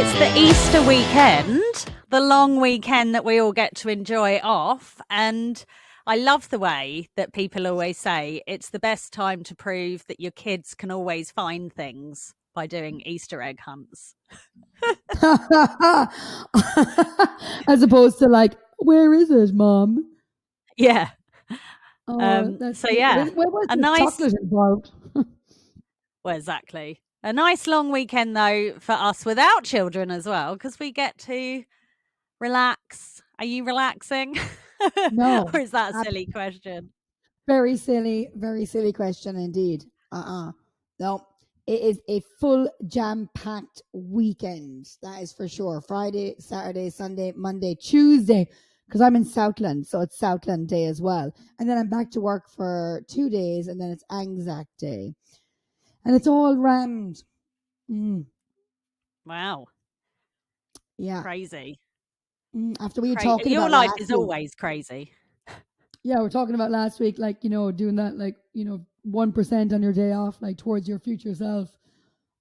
it's the Easter weekend, the long weekend that we all get to enjoy off. And I love the way that people always say it's the best time to prove that your kids can always find things by doing Easter egg hunts. As opposed to like, where is it, Mom? Yeah. That's So yeah, where was a the nice, chocolate involved? well, exactly. A nice long weekend though for us without children as well, because we get to relax. Are you relaxing? No, Or is that a ab- silly question? very silly question indeed. No, it is a full jam-packed weekend. That is for sure. Friday, Saturday, Sunday, Monday, Tuesday. Because I'm in Southland, so it's Southland Day as well. And then I'm back to work for 2 days, and then it's Anzac Day. And it's all rammed. Wow. Yeah. Crazy. After we were talking Your about life last is week. always crazy. Yeah, we're talking about last week, like, doing that, like, 1% on your day off, like, towards your future self.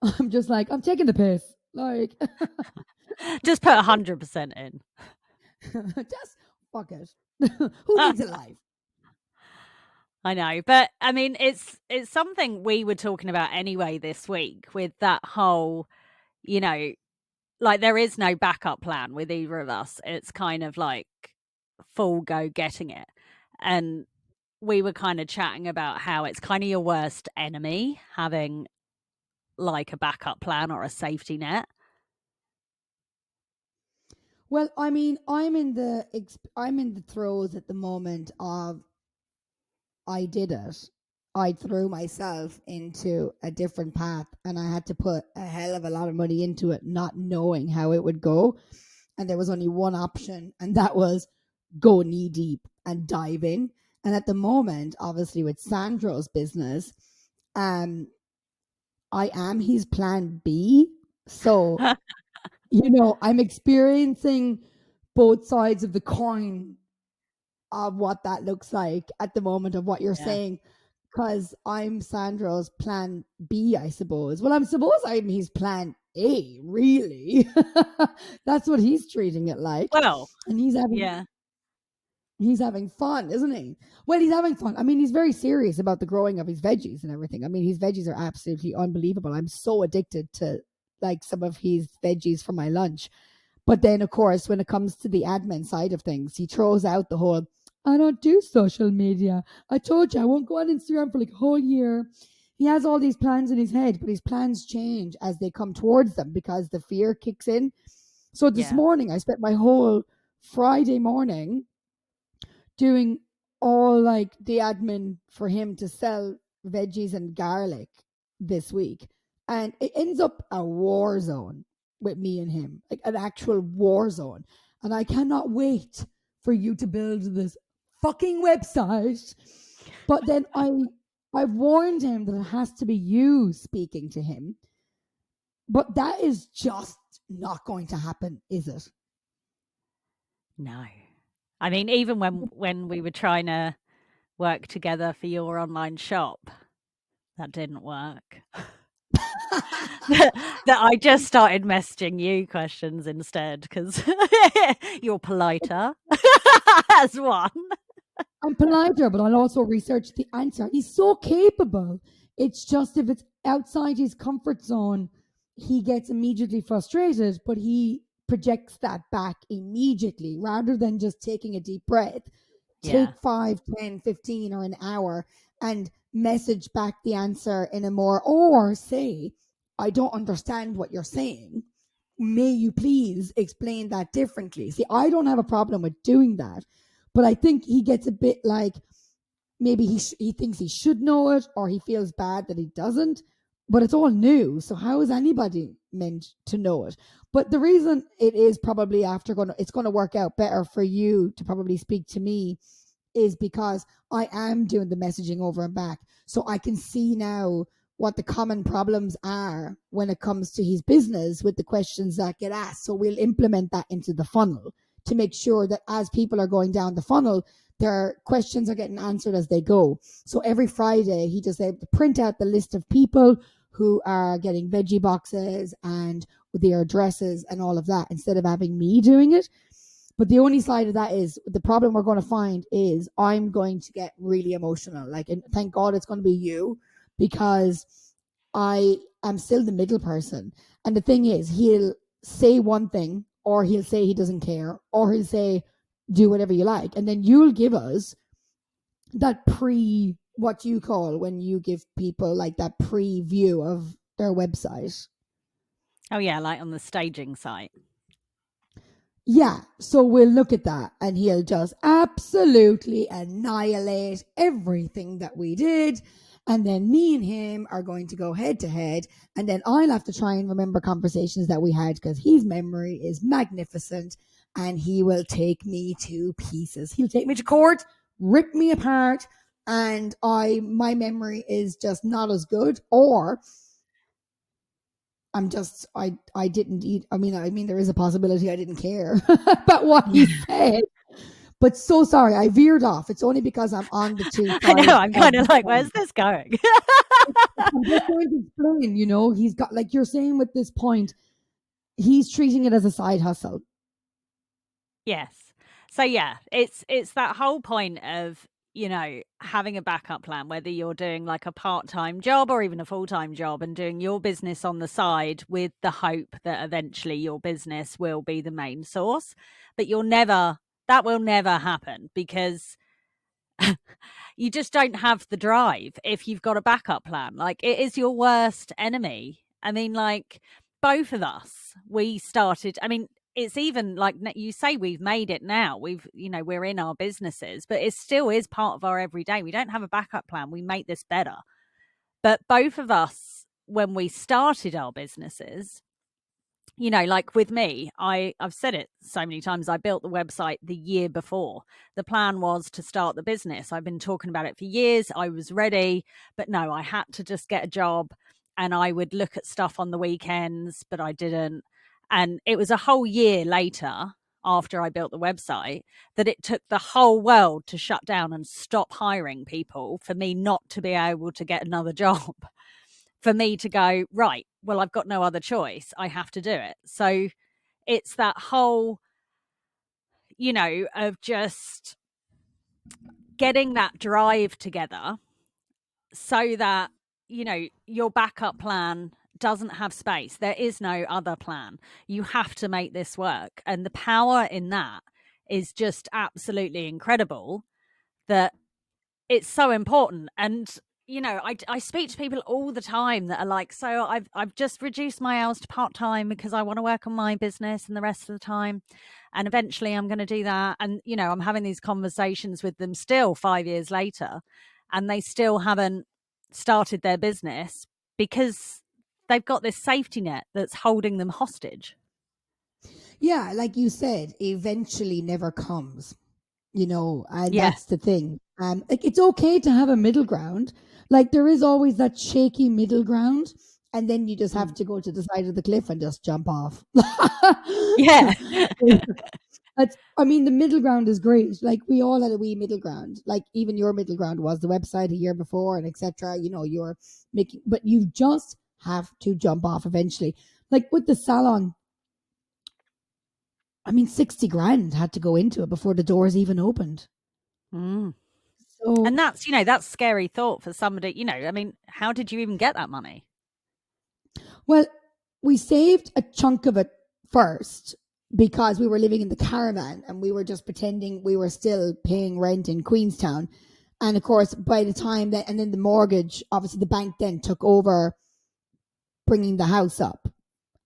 I'm just like, I'm taking the piss. Like, Just put 100% in. just fuck it. Who needs a life? I know, but I mean, it's something we were talking about anyway this week with that whole, like there is no backup plan with either of us. It's kind of like full go getting it. And we were kind of chatting about how it's kind of your worst enemy having like a backup plan or a safety net. Well, I mean, I'm in the throes at the moment of I did it. I threw myself into a different path and I had to put a hell of a lot of money into it, not knowing how it would go. And there was only one option, and that was go knee deep and dive in. And at the moment, obviously, with Sandro's business, I am his plan B. So, I'm experiencing both sides of the coin of what that looks like at the moment of what you're Yeah. saying, because I'm Sandro's plan B, I suppose. Well, I suppose I'm his plan A, really. That's what he's treating it like. Well, And yeah. he's having fun, isn't he? Well, he's having fun. I mean, he's very serious about the growing of his veggies and everything. I mean, his veggies are absolutely unbelievable. I'm so addicted to like some of his veggies for my lunch. But then, of course, when it comes to the admin side of things, he throws out the whole, I don't do social media. I told you I won't go on Instagram for like a whole year. He has all these plans in his head, but his plans change as they come towards them because the fear kicks in. So this morning, I spent my whole Friday morning doing all like the admin for him to sell veggies and garlic this week. And it ends up a war zone with me and him, like an actual war zone. And I cannot wait for you to build this fucking website. But then I've warned him that it has to be you speaking to him. But that is just not going to happen, is it? No. I mean, even when we were trying to work together for your online shop, that didn't work. that I just started messaging you questions instead because you're politer as one. I'm politer, but I'll also research the answer. He's so capable. It's just if it's outside his comfort zone, he gets immediately frustrated, but he projects that back immediately rather than just taking a deep breath. Take Yeah. 5, 10, 15, or an hour and message back the answer in a more, or say, I don't understand what you're saying. May you please explain that differently? See, I don't have a problem with doing that, but I think he gets a bit like maybe he thinks he should know it or he feels bad that he doesn't, but it's all new. So how is anybody meant to know it? But the reason it is probably it's going to work out better for you to probably speak to me is because I am doing the messaging over and back. So I can see now what the common problems are when it comes to his business with the questions that get asked. So we'll implement that into the funnel to make sure that as people are going down the funnel, their questions are getting answered as they go. So every Friday, he just able to print out the list of people who are getting veggie boxes and their addresses and all of that instead of having me doing it. But the only side of that is the problem we're going to find is I'm going to get really emotional. Like, and thank God it's going to be you, because I am still the middle person. And the thing is, he'll say one thing, or he'll say he doesn't care, or he'll say, do whatever you like. And then you'll give us that what you call when you give people like that preview of their website. Oh, yeah, like on the staging site. Yeah, so we'll look at that and he'll just absolutely annihilate everything that we did. And then me and him are going to go head to head. And then I'll have to try and remember conversations that we had because his memory is magnificent and he will take me to pieces. He'll take me to court, rip me apart, and my memory is just not as good, or I didn't eat. I mean, there is a possibility I didn't care about what he said. But so sorry, I veered off. It's only because I'm on the two I know, sides I'm of kind the of like, fence. where's this going? I'm just going to explain, he's got, like you're saying with this point, he's treating it as a side hustle. Yes. So yeah, it's that whole point of, having a backup plan, whether you're doing like a part-time job or even a full-time job and doing your business on the side with the hope that eventually your business will be the main source. But that will never happen because you just don't have the drive if you've got a backup plan. Like, it is your worst enemy. I mean, like, both of us, we started, I mean, it's even like you say, we've made it now. We're in our businesses, but it still is part of our everyday. We don't have a backup plan. We make this better. But both of us, when we started our businesses, like with me, I've said it so many times. I built the website the year before. The plan was to start the business. I've been talking about it for years. I was ready, but no, I had to just get a job, and I would look at stuff on the weekends, but I didn't. And it was a whole year later, after I built the website, that it took the whole world to shut down and stop hiring people for me not to be able to get another job. For me to go, right, well, I've got no other choice. I have to do it. So it's that whole, of just getting that drive together so that, your backup plan doesn't have space. There is no other plan. You have to make this work. And the power in that is just absolutely incredible, that it's so important. And I speak to people all the time that are like, so I've just reduced my hours to part-time because I want to work on my business and the rest of the time, and eventually I'm going to do that. And I'm having these conversations with them still 5 years later, and they still haven't started their business because they've got this safety net that's holding them hostage. Yeah, like you said, eventually never comes, and Yeah. that's the thing. Like, it's okay to have a middle ground. Like, there is always that shaky middle ground, and then you just have Mm. to go to the side of the cliff and just jump off. Yeah. I mean, the middle ground is great. Like, we all had a wee middle ground. Like, even your middle ground was the website a year before, and etc. You're making, but you just have to jump off eventually. Like with the salon, I mean, 60 grand had to go into it before the doors even opened. Mm. And So, that's scary thought for somebody, I mean, how did you even get that money? well, we saved a chunk of it first because we were living in the caravan and we were just pretending we were still paying rent in Queenstown. And of course, by the time that, and then the mortgage, obviously the bank then took over bringing the house up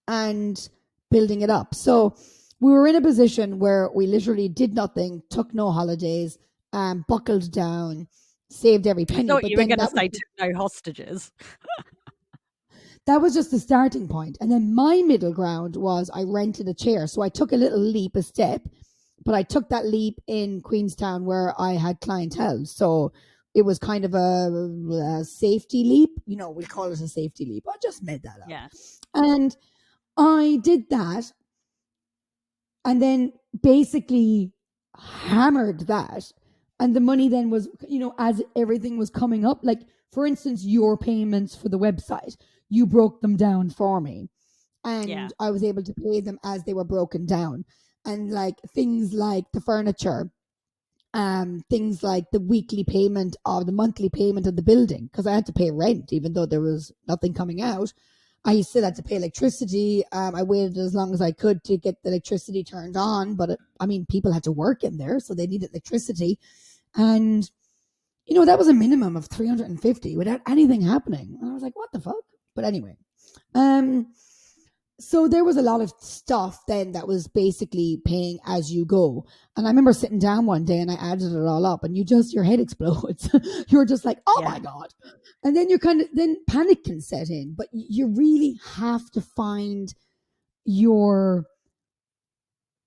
and building it up. So we were in a position where we literally did nothing, took no holidays, buckled down, saved every I penny. thought But you were then gonna say took no hostages. that was just the starting point. And then my middle ground was I rented a chair. So I took a little leap, a step, but I took that leap in Queenstown where I had clientele. So it was kind of a safety leap. We call it a safety leap. I just made that up. Yeah. And I did that and then basically hammered that. And the money then was, as everything was coming up, like for instance, your payments for the website, you broke them down for me. Yeah. and I was able to pay them as they were broken down. And like things like the furniture, things like the weekly payment or the monthly payment of the building, because I had to pay rent even though there was nothing coming out. I still had to pay electricity. I waited as long as I could to get the electricity turned on, but I mean, people had to work in there, so they needed electricity, and that was a minimum of 350 without anything happening. And I was like, what the fuck? But anyway, um, so there was a lot of stuff then that was basically paying as you go. And I remember sitting down one day and I added it all up, and your head explodes. You're just like, oh Yeah. my God. And then then panic can set in, but you really have to find your,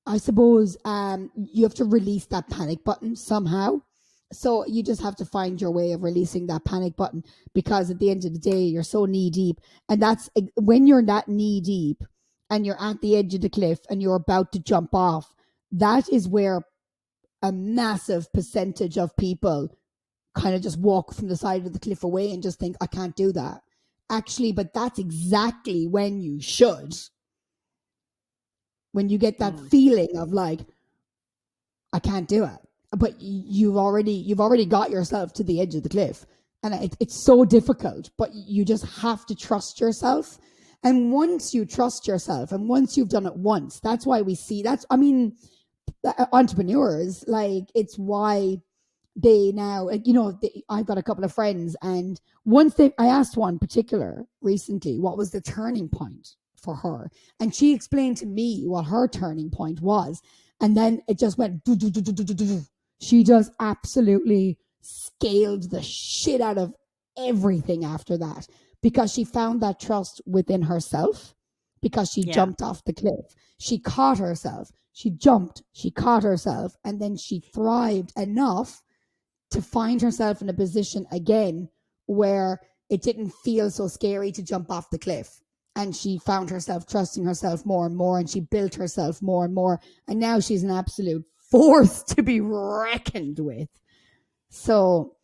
I suppose, you have to release that panic button somehow. So you just have to find your way of releasing that panic button, because at the end of the day, you're so knee deep. And that's when you're that knee deep and you're at the edge of the cliff and you're about to jump off. That is where a massive percentage of people kind of just walk from the side of the cliff away and just think, I can't do that. Actually, but that's exactly when you should. When you get that Mm. feeling of like, I can't do it. But you've already got yourself to the edge of the cliff, and it's so difficult. But you just have to trust yourself. And once you trust yourself, and once you've done it once, that's why we see that's. I mean, entrepreneurs, like, it's why they now, like, I've got a couple of friends, and I asked one particular recently what was the turning point for her, and she explained to me what her turning point was, and then it just went do, do, do, do, do, do, do. She just absolutely scaled the shit out of everything after that, because she found that trust within herself, because she Yeah. jumped off the cliff. She caught herself. She jumped. She caught herself. And then she thrived enough to find herself in a position again where it didn't feel so scary to jump off the cliff. And she found herself trusting herself more and more, and she built herself more and more. And now she's an absolute force to be reckoned with. So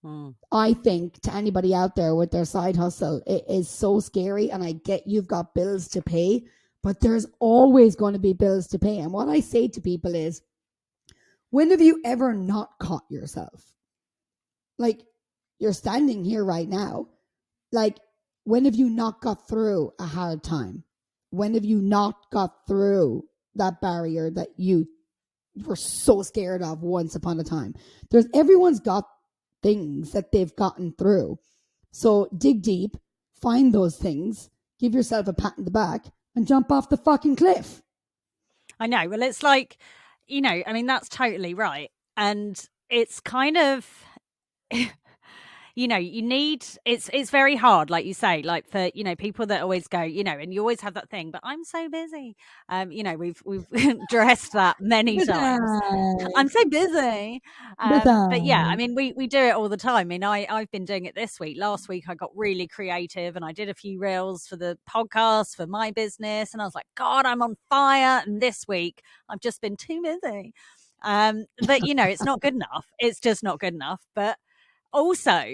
Mm. I think, to anybody out there with their side hustle, it is so scary. And I get you've got bills to pay, but there's always going to be bills to pay. And what I say to people is, when have you ever not caught yourself? Like, you're standing here right now. Like, when have you not got through a hard time? When have you not got through that barrier that you were so scared of once upon a time? Everyone's got things that they've gotten through. So dig deep, find those things, give yourself a pat in the back, and jump off the fucking cliff. I know. Well, it's like, I mean, that's totally right. And it's kind of, you need, it's very hard, like you say, like, for, people that always go, and you always have that thing, but I'm so busy. We've addressed that many times. I'm so busy. But yeah, I Besides, mean, we do it all the time. I mean, I've been doing it this week. Last week, I got really creative and I did a few reels for the podcast for my business, and I was like, God, I'm on fire. And this week, I've just been too busy. But it's not good enough. It's just not good enough. But also,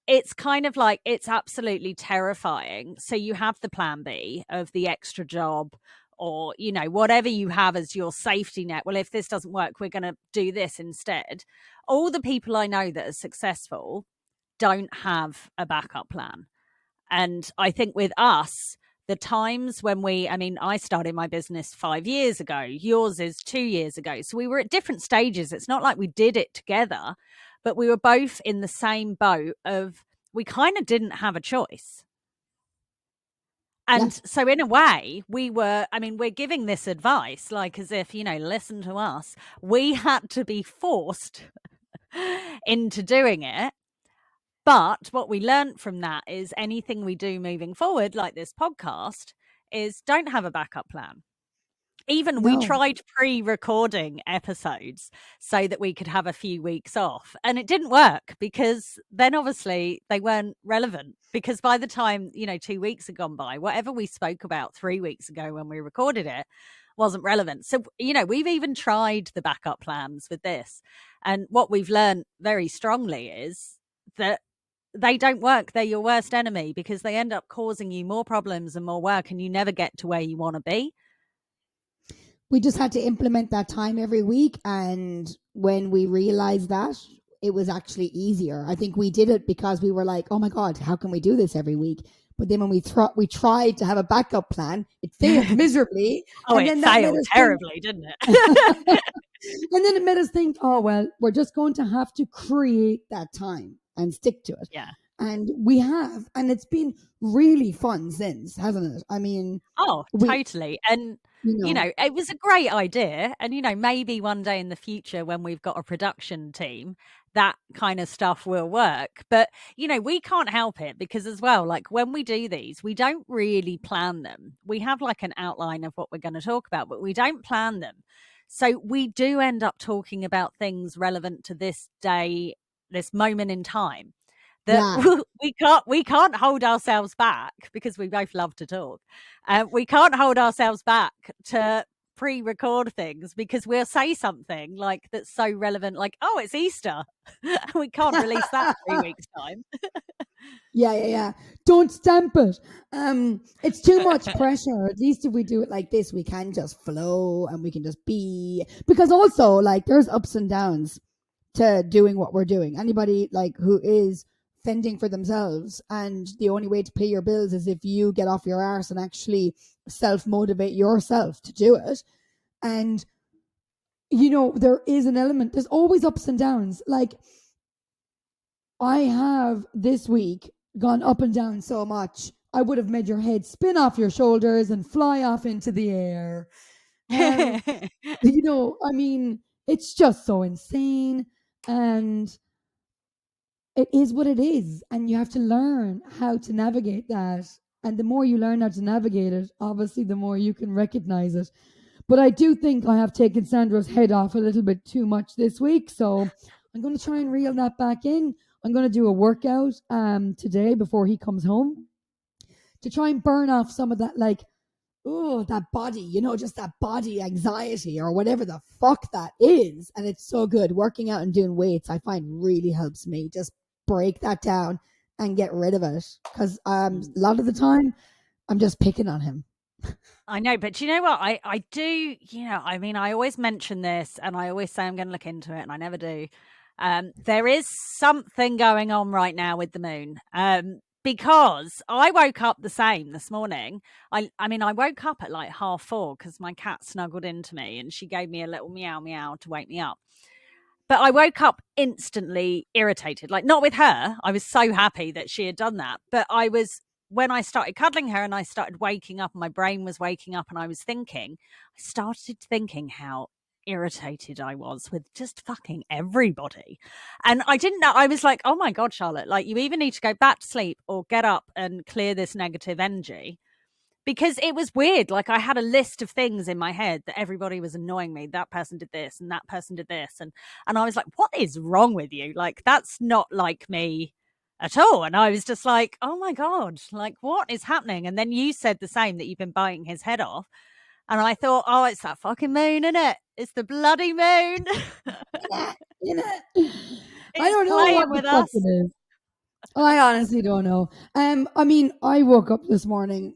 it's kind of like, it's absolutely terrifying. So you have the plan B of the extra job, or whatever you have as your safety net. Well, if this doesn't work, we're going to do this instead. All the people I know that are successful don't have a backup plan. And I think with us, the times when I started my business 5 years ago, yours is 2 years ago. So we were at different stages. It's not like we did it together, but we were both in the same boat of, we kind of didn't have a choice. yeah, And so in a way, we're giving this advice, like, as if, listen to us. We had to be forced into doing it. But what we learned from that is, anything we do moving forward, like this podcast, is don't have a backup plan. Even we no, tried pre-recording episodes so that we could have a few weeks off, and it didn't work, because then obviously they weren't relevant, because by the time 2 weeks had gone by, whatever we spoke about 3 weeks ago when we recorded it wasn't relevant. So we've even tried the backup plans with this, and what we've learned very strongly is that they don't work. They're your worst enemy because they end up causing you more problems and more work, and you never get to where you want to be. We just had to implement that time every week. And when we realized that, it was actually easier. I think we did it because we were like, oh my God, how can we do this every week? But then when we tried to have a backup plan, it failed miserably. Oh, And it then that made failed us think, terribly, didn't it? and then it made us think, oh, well, we're just going to have to create that time and stick to it. Yeah. And we have, and it's been really fun since, hasn't it? I mean, Oh, we, totally. And, you know, it was a great idea. And, maybe one day in the future when we've got a production team, that kind of stuff will work. But, we can't help it because as well, like when we do these, we don't really plan them. We have like an outline of what we're going to talk about, but we don't plan them. So we do end up talking about things relevant to this day, this moment in time that yeah. we can't hold ourselves back because we both love to talk. We can't hold ourselves back to pre-record things because we'll say something like that's so relevant, like, oh, it's Easter. We can't release that 3 weeks time. Yeah. Don't stamp it. It's too much pressure. At least if we do it like this, we can just flow and we can just be. Because also, like, there's ups and downs to doing what we're doing. Anybody like who is fending for themselves, and the only way to pay your bills is if you get off your arse and actually self motivate yourself to do it. And there is an element. There's always ups and downs. Like, I have this week gone up and down so much. I would have made your head spin off your shoulders and fly off into the air. Um, I mean, it's just so insane. And it is what it is. And you have to learn how to navigate that. And the more you learn how to navigate it, obviously, the more you can recognize it. But I do think I have taken Sandro's head off a little bit too much this week. So I'm going to try and reel that back in. I'm going to do a workout today before he comes home to try and burn off some of that, like, oh, that body, just that body anxiety or whatever the fuck that is. And it's so good. Working out and doing weights, I find really helps me just break that down and get rid of it. Because a lot of the time, I'm just picking on him. I know, but you know what? I do, I mean, I always mention this and I always say I'm going to look into it and I never do. There is something going on right now with the moon. Because I woke up the same this morning. I mean, I woke up at like 4:30 because my cat snuggled into me and she gave me a little meow meow to wake me up. But I woke up instantly irritated, like not with her. I was so happy that she had done that. But when I started cuddling her and I started waking up and my brain was waking up and I started thinking how irritated I was with just fucking everybody. And I didn't know. I was like, oh my God, Charlotte, like you either need to go back to sleep or get up and clear this negative energy because it was weird. Like I had a list of things in my head that everybody was annoying me. That person did this and that person did this. And I was like, what is wrong with you? Like, that's not like me at all. And I was just like, oh my God, like what is happening? And then you said the same, that you've been biting his head off. And I thought, oh, it's that fucking moon, isn't it? It's the bloody moon. I It's don't know what playing the with fuck us. it is. I honestly don't know. I mean, I woke up this morning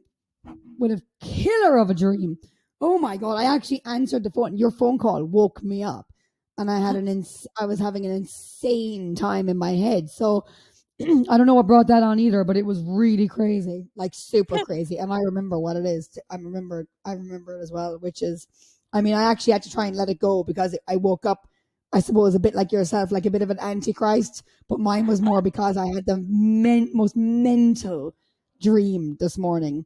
with a killer of a dream. Oh my God, I actually answered the phone. Your phone call woke me up, and I was having an insane time in my head. So I don't know what brought that on either, but it was really crazy, like super crazy. And I remember what it is. I remember it as well, which is, I mean, I actually had to try and let it go because I woke up, I suppose, a bit like yourself, like a bit of an antichrist, but mine was more because I had the most mental dream this morning.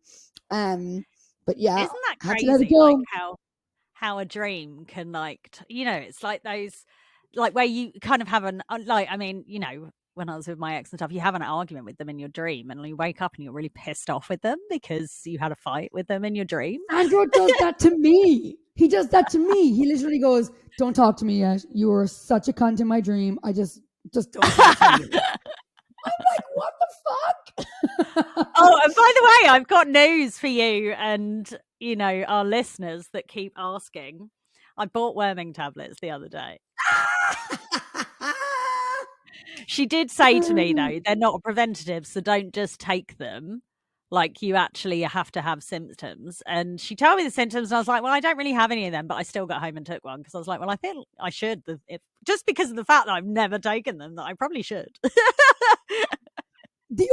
But yeah, Isn't that I had to let it crazy? Like go. how a dream can like it's like those, like where you kind of have an like, I mean, when I was with my ex and stuff, you have an argument with them in your dream and you wake up and you're really pissed off with them because you had a fight with them in your dream. Andrew does that to me. He does that to me. He literally goes, "Don't talk to me yet. You were such a cunt in my dream. I just don't talk to me yet." I'm like, what the fuck? Oh, and by the way, I've got news for you and our listeners that keep asking. I bought worming tablets the other day. She did say to me, though, they're not a preventative, so don't just take them. Like, you actually have to have symptoms. And she told me the symptoms, and I was like, well, I don't really have any of them, but I still got home and took one because I was like, well, I feel I should, just because of the fact that I've never taken them, that I probably should. The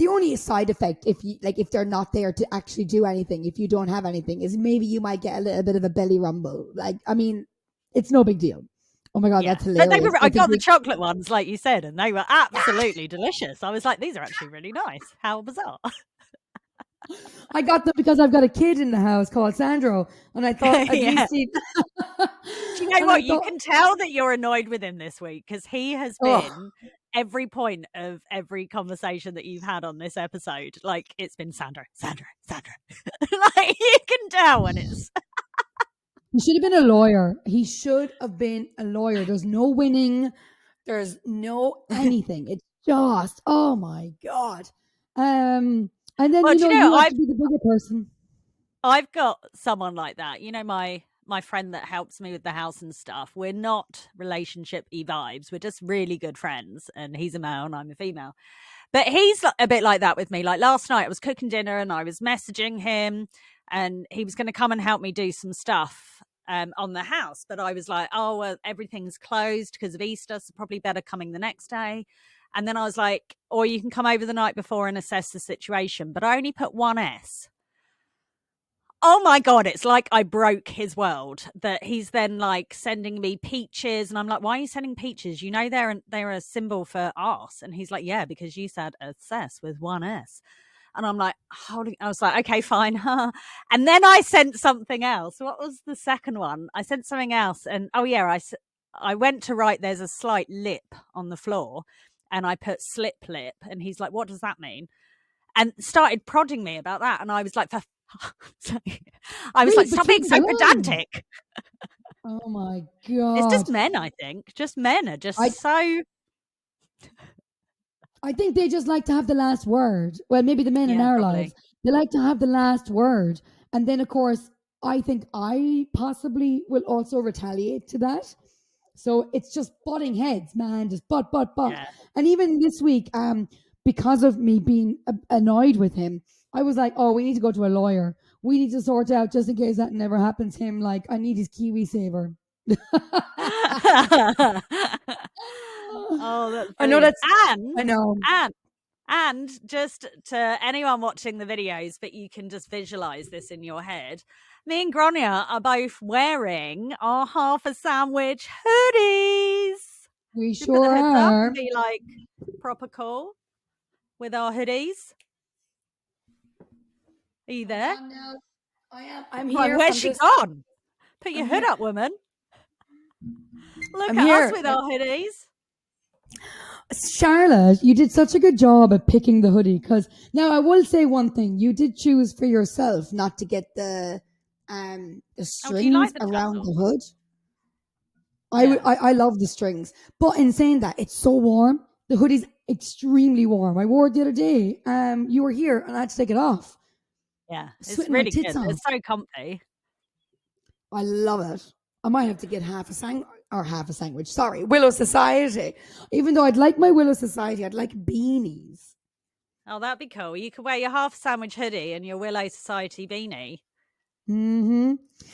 only side effect, if they're not there to actually do anything, if you don't have anything, is maybe you might get a little bit of a belly rumble. Like, I mean, it's no big deal. Oh my god, Yeah, that's but hilarious. I got the chocolate ones, like you said, and they were absolutely delicious. I was like, these are actually really nice. How bizarre. I got them because I've got a kid in the house called Sandro, and I thought at Yeah. least he. Do you know And I what? You thought, can tell that you're annoyed with him this week because he has oh, been every point of every conversation that you've had on this episode. Like, it's been Sandra, Sandra, Sandra. Like, you can tell when it's. he should have been a lawyer. He should have been a lawyer. There's no winning. There's no anything. It's just, oh my god. And then Well, do you know, you have to be the bigger person. I've got someone like that. You know, my friend that helps me with the house and stuff. We're not relationship-y vibes. We're just really good friends. And he's a male and I'm a female. But he's a bit like that with me. Like last night I was cooking dinner and I was messaging him and he was going to come and help me do some stuff on the house. But I was like, oh, well, everything's closed because of Easter. So probably better coming the next day. And then I was like, or you can come over the night before and assess the situation. But I only put one S. Oh my god, it's like I broke his world. That he's then like sending me peaches, and I'm like, "Why are you sending peaches? You know they're a symbol for arse." And he's like, "Yeah, because you said assess with one S." And I'm like, holding. I was like, "Okay, fine." And then I sent something else. What was the second one? I sent something else, and oh yeah, I went to write. There's a slight lip on the floor, and I put slip lip, and he's like, "What does that mean?" And started prodding me about that, and I was like, I was Leave like, the "Stop being kids so alone. pedantic." Oh my It's just god. men, I think. Just men are I just so. I think they just like to have the last word. Well, maybe the men in Yeah, our lives, probably. they like to have the last word. And then, of course, I think I possibly will also retaliate to that. So it's just butting heads, man, just butt. Yeah. And even this week, because of me being annoyed with him, I was like, oh, we need to go to a lawyer. We need to sort out just in case that never happens. Him, like, I need his Kiwi saver. Oh, that's I know brilliant. that's, I know. And and just to anyone watching the videos, but you can just visualize this in your head. Me and Grania are both wearing our half a sandwich hoodies. We Should we put the sure hoods up and are. be like proper cool with our hoodies? Are you Hold there? on now. I am. I'm Like, here. where's she gone? Put your I'm hood here. up, woman. Look I'm at us here. with our hoodies. Charlotte, you did such a good job at picking the hoodie. Because now I will say one thing: you did choose for yourself not to get the Oh, do you like strings the around the tassels? hood. Yeah. I love the strings, but in saying that, it's so warm. The hoodie's extremely warm. I wore it the other day. You were here, and I had to take it off. Yeah. It's Sweating my really tits good. off. It's so comfy. I love it. I might have to get half a sandwich. Sorry, Willow Society. Even though I'd like my Willow Society, I'd like beanies. Oh, that'd be cool. You could wear your half sandwich hoodie and your Willow Society beanie. Mm-hmm.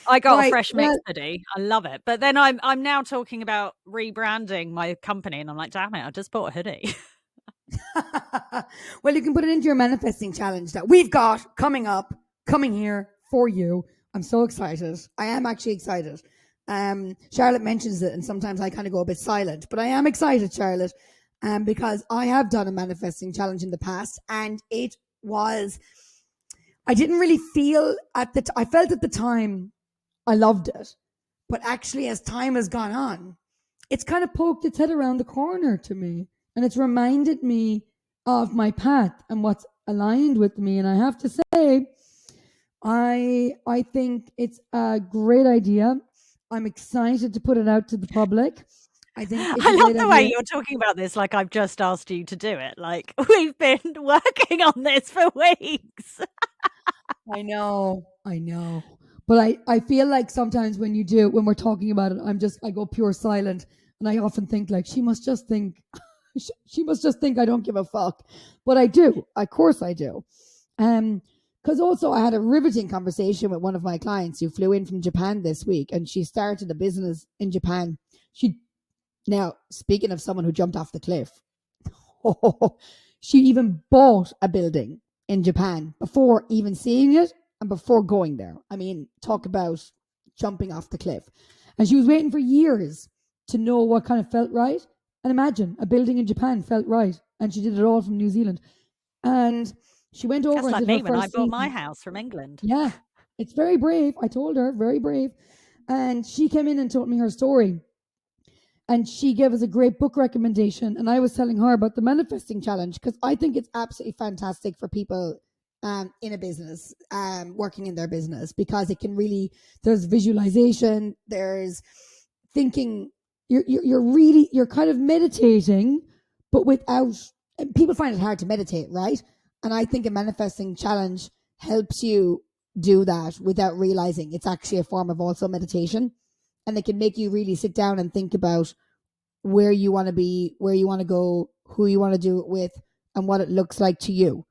I got a Right. fresh mix Well, hoodie. I love it. But then I'm now talking about rebranding my company and I'm like, damn it, I just bought a hoodie. well, you can put it into your manifesting challenge that we've got coming here for you. I'm so excited. I am actually excited. Charlotte mentions it, and sometimes I kind of go a bit silent, but I am excited, Charlotte, because I have done a manifesting challenge in the past, and it was. I didn't really feel I felt at the time I loved it, but actually, as time has gone on, it's kind of poked its head around the corner to me, and it's reminded me of my path and what's aligned with me. And I have to say, I think it's a great idea. I'm excited to put it out to the public. I think it's I a love great the way idea. you're talking about this like I've just asked you to do it. Like we've been working on this for weeks. I know. But I feel like sometimes when you do, when we're talking about it, I go pure silent. And I often think like she must just think she must just think I don't give a fuck. But I do. Of course I do. Because also I had a riveting conversation with one of my clients who flew in from Japan this week, and she started a business in Japan. She Now, speaking of someone who jumped off the cliff, she even bought a building in Japan before even seeing it and before going there. I mean, talk about jumping off the cliff. And she was waiting for years to know what kind of felt right. And imagine a building in Japan felt right. And she did it all from New Zealand. And she went over That's and like did her me when I first bought my season. house from England. Yeah, it's very brave. I told her, very brave. And she came in and told me her story. And she gave us a great book recommendation. And I was telling her about the manifesting challenge because I think it's absolutely fantastic for people in a business, working in their business, because it can really, there's visualization, there's thinking, you're kind of meditating, but without, people find it hard to meditate, right? And I think a manifesting challenge helps you do that without realizing it's actually a form of also meditation. And it can make you really sit down and think about where you want to be, where you want to go, who you want to do it with, and what it looks like to you.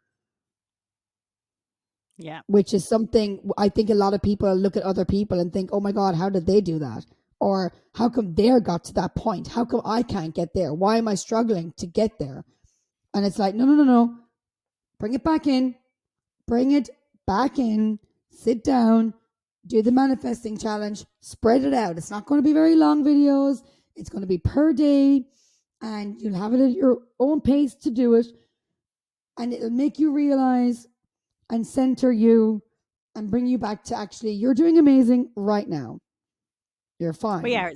Yeah. Which is something I think a lot of people look at other people and think, oh my God, how did they do that? Or how come they got to that point? How come I can't get there? Why am I struggling to get there? And it's like, no, no, no, no. Bring it back in. Bring it back in. Sit down. Do the manifesting challenge. Spread it out. It's not going to be very long videos. It's going to be per day. And you'll have it at your own pace to do it. And it'll make you realize and center you and bring you back to actually, you're doing amazing right now. You're Well, fine. yeah,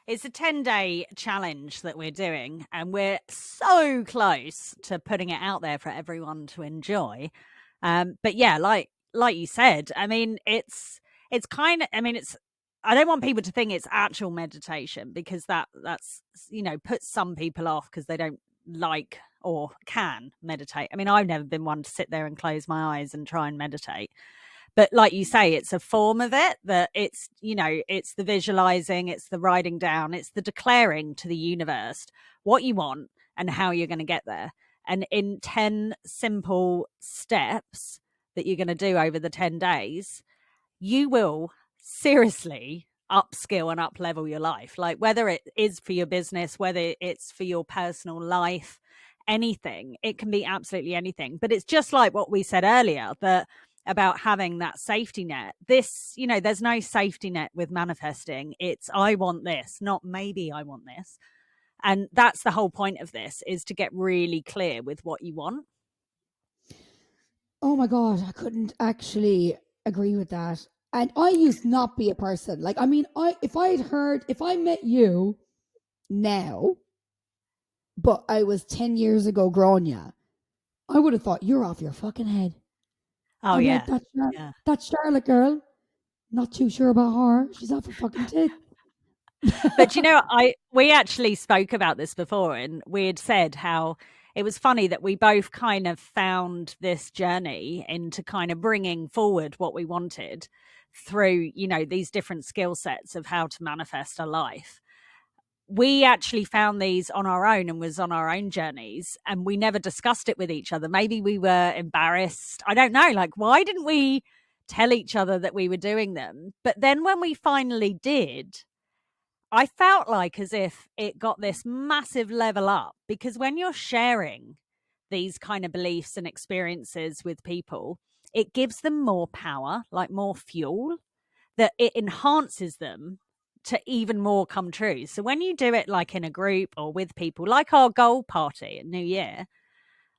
it's a 10-day challenge that we're doing, and we're so close to putting it out there for everyone to enjoy. But yeah, like you said, I mean, it's kind of, I mean, it's, I don't want people to think it's actual meditation, because that's puts some people off because they don't like or can meditate. I mean, I've never been one to sit there and close my eyes and try and meditate. But like you say, it's a form of it, that it's, it's the visualizing, it's the writing down, it's the declaring to the universe what you want and how you're going to get there. And in 10 simple steps that you're going to do over the 10 days, you will seriously upskill and up level your life. Like, whether it is for your business, whether it's for your personal life, anything, it can be absolutely anything. But it's just like what we said earlier, that about having that safety net. This, there's no safety net with manifesting. It's, I want this, not maybe I want this. And that's the whole point of this, is to get really clear with what you want. Oh my God, I couldn't actually agree with that. And I used to not be a person. Like, I mean, if I met you now, but I was 10 years ago growing ya, I would have thought you're off your fucking head. Oh I'm like, yeah. Yeah. that Charlotte girl, not too sure about her. She's off her fucking tit. But we actually spoke about this before, and we had said how it was funny that we both kind of found this journey into kind of bringing forward what we wanted through, these different skill sets of how to manifest a life. We actually found these on our own and was on our own journeys, and we never discussed it with each other. Maybe we were embarrassed. I don't know. Like, why didn't we tell each other that we were doing them? But then when we finally did, I felt like as if it got this massive level up, because when you're sharing these kind of beliefs and experiences with people, it gives them more power, like more fuel, that it enhances them to even more come true. So when you do it like in a group or with people, like our goal party at New Year,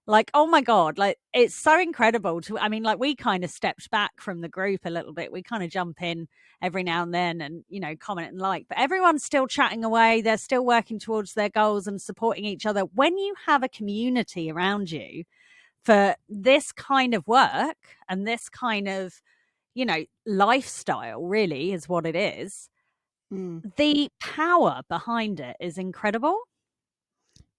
like, oh my God, like, it's so incredible to, I mean, like, we kind of stepped back from the group a little bit. We kind of jump in every now and then and, comment and like, but everyone's still chatting away. They're still working towards their goals and supporting each other. When you have a community around you for this kind of work and this kind of, lifestyle, really is what it is, Mm. the power behind it is incredible.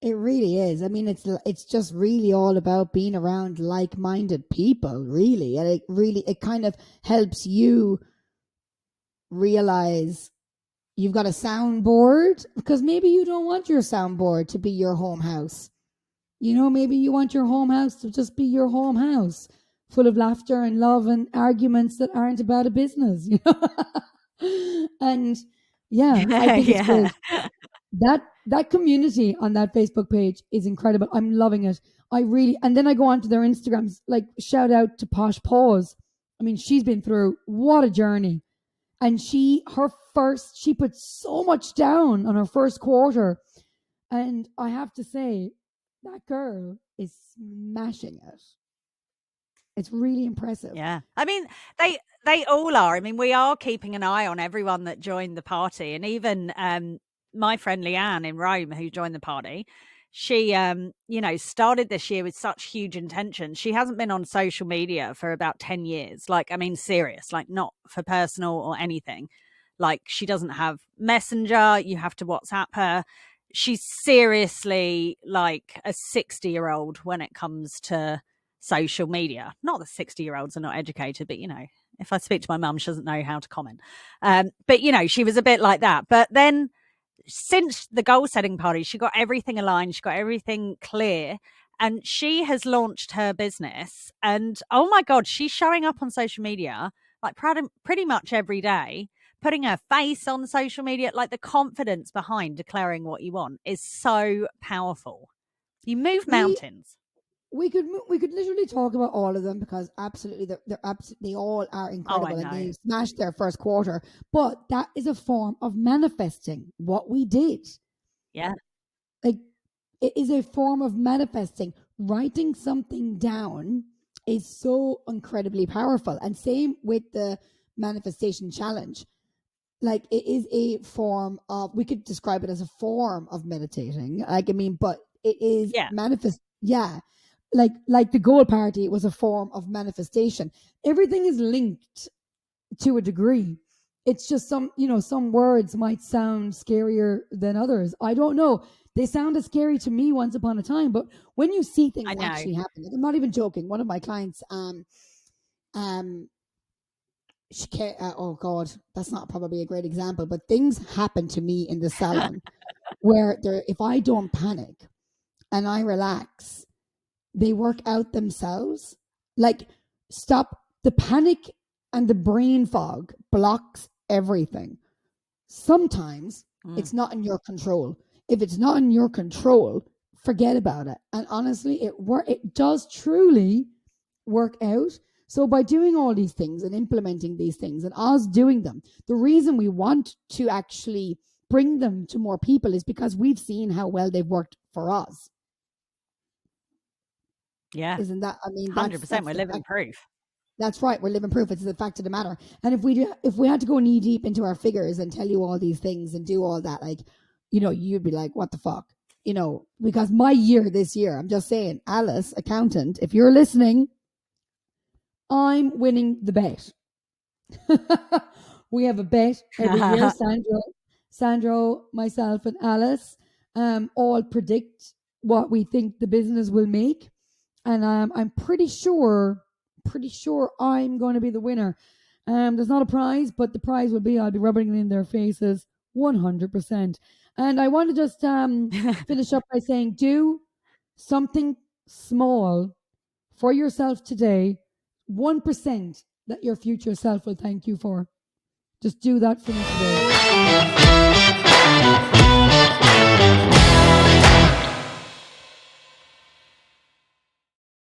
It really is. I mean, it's just really all about being around like-minded people, really, and it kind of helps you realize You've got a soundboard because maybe you don't want your soundboard to be your home house. Maybe you want your home house to just be your home house, full of laughter and love and arguments that aren't about a business. And yeah, I think it's Yeah. great. That community on that Facebook page is incredible. I'm loving it. And then I go onto their Instagrams, like shout out to Posh Paws. I mean, she's been through what a journey. And she put so much down on her first quarter. And I have to say, that girl is smashing it. It's really impressive. Yeah. I mean, they all are. I mean, we are keeping an eye on everyone that joined the party, and even my friend Leanne in Rome, who joined the party, she started this year with such huge intentions. She hasn't been on social media for about 10 years. Like, I mean, serious, like not for personal or anything. Like, she doesn't have Messenger. You have to WhatsApp her. She's seriously like a 60-year-old when it comes to social media. Not that 60-year-olds are not educated, but if I speak to my mum, she doesn't know how to comment. But she was a bit like that. But then since the goal setting party, she got everything aligned, she got everything clear, and she has launched her business. And oh my God, she's showing up on social media like pretty much every day, putting her face on social media. Like, the confidence behind declaring what you want is so powerful. You move We mountains. we could literally talk about all of them because absolutely they all are Oh, I incredible and know. they smashed their first quarter. But that is a form of manifesting what we did. Yeah. Like, it is a form of manifesting. Writing something down is so incredibly powerful. And same with the manifestation challenge. Like, it is a form of, we could describe it as a form of meditating. Like, I mean, but it is Yeah. manifest. Yeah. Like the goal party was a form of manifestation. Everything is linked to a degree. It's just some words might sound scarier than others. I don't know. They sounded scary to me once upon a time, but when you see I things know. actually happen, like, I'm not even joking. One of my clients, she can't, oh God, that's not probably a great example, but things happen to me in the salon where if I don't panic and I relax, they work out themselves. Like, stop the panic, and the brain fog blocks everything. Sometimes it's not in your control. If it's not in your control, forget about it. And honestly, it does truly work out. So by doing all these things and implementing these things and us doing them, the reason we want to actually bring them to more people is because we've seen how well they've worked for us. Yeah. Isn't that? I mean, 100%. We're living proof. That's right. We're living proof. It's the fact of the matter. And if we had to go knee deep into our figures and tell you all these things and do all that, like, you'd be like, what the fuck? Because my year this year, I'm just saying, Alice, accountant, if you're listening, I'm winning the bet. We have a bet every year. Sandro, myself, and Alice all predict what we think the business will make. And I'm pretty sure I'm going to be the winner. There's not a prize, but the prize will be I'll be rubbing it in their faces 100%. And I want to just finish up by saying, do something small for yourself today, 1% that your future self will thank you for. Just do that for me today.